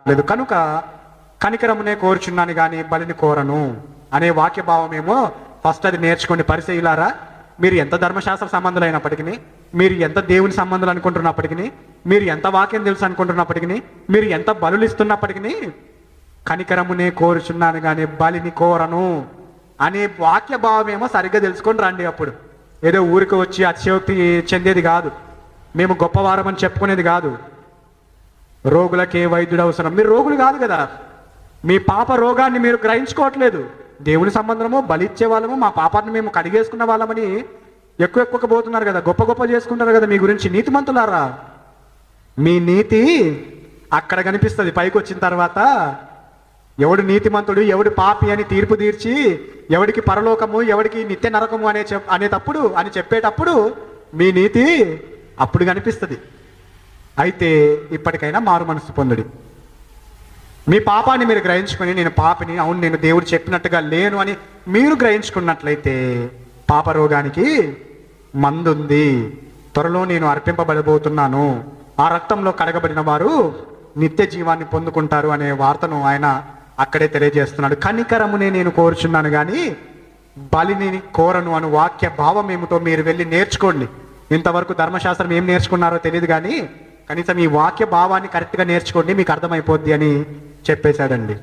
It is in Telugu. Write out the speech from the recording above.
లేదు కనుక కనికరమునే కోరుచున్నాను కానీ బలిని కోరను అనే వాక్య భావం ఏమో ఫస్ట్ అది నేర్చుకోండి. పరిచయులారా, మీరు ఎంత ధర్మశాస్త్ర సంబంధులు అయినప్పటికీ, మీరు ఎంత దేవుని సంబంధాలు అనుకుంటున్నప్పటికీ, మీరు ఎంత వాక్యం తెలుసు అనుకుంటున్నప్పటికీ, మీరు ఎంత బలులు ఇస్తున్నప్పటికీ, కనికరమునే కోరుచున్నాను కానీ బలిని కోరను అనే వాక్య భావం ఏమో సరిగ్గా తెలుసుకొని రండి. అప్పుడు ఏదో ఊరికి వచ్చి అతిశయోక్తి చెందేది కాదు, మేము గొప్పవారం అని చెప్పుకునేది కాదు. రోగులకే వైద్యుడు అవసరం. మీరు రోగులు కాదు కదా, మీ పాప రోగాన్ని మీరు గ్రహించుకోవట్లేదు. దేవుని సంబంధము బలి ఇచ్చే వాళ్ళము, మా పాపాన్ని మేము కడిగేసుకున్న వాళ్ళమని ఎక్కువ పోతున్నారు కదా, గొప్ప చేసుకుంటారు కదా మీ గురించి. నీతిమంతులారా, మీ నీతి అక్కడ కనిపిస్తుంది. పైకి వచ్చిన తర్వాత ఎవడు నీతిమంతుడు ఎవడు పాపి అని తీర్పు తీర్చి ఎవడికి పరలోకము ఎవడికి నిత్య నరకము అనేటప్పుడు అని చెప్పేటప్పుడు మీ నీతి అప్పుడు కనిపిస్తుంది. అయితే ఇప్పటికైనా మారు మనసు పొందుడి. మీ పాపాన్ని మీరు గ్రహించుకొని, నేను పాపిని, అవును నేను దేవుడు చెప్పినట్టుగా లేను అని మీరు గ్రహించుకున్నట్లయితే పాప రోగానికి మందుంది. త్వరలో నేను అర్పింపబడబోతున్నాను, ఆ రక్తంలో కడగబడిన వారు నిత్య జీవాన్ని పొందుకుంటారు అనే వార్తను ఆయన అక్కడే తెలియజేస్తున్నాడు. కనికరమునే నేను కోరుచున్నాను కానీ బలిని కోరను అను వాక్య భావం ఏమిటో మీరు వెళ్ళి నేర్చుకోండి. ఇంతవరకు ధర్మశాస్త్రం ఏం నేర్చుకున్నారో తెలియదు కానీ కనీసం ఈ వాక్య భావాన్ని కరెక్ట్గా నేర్చుకోండి, మీకు అర్థమైపోద్ది అని చెప్పేశాడండి.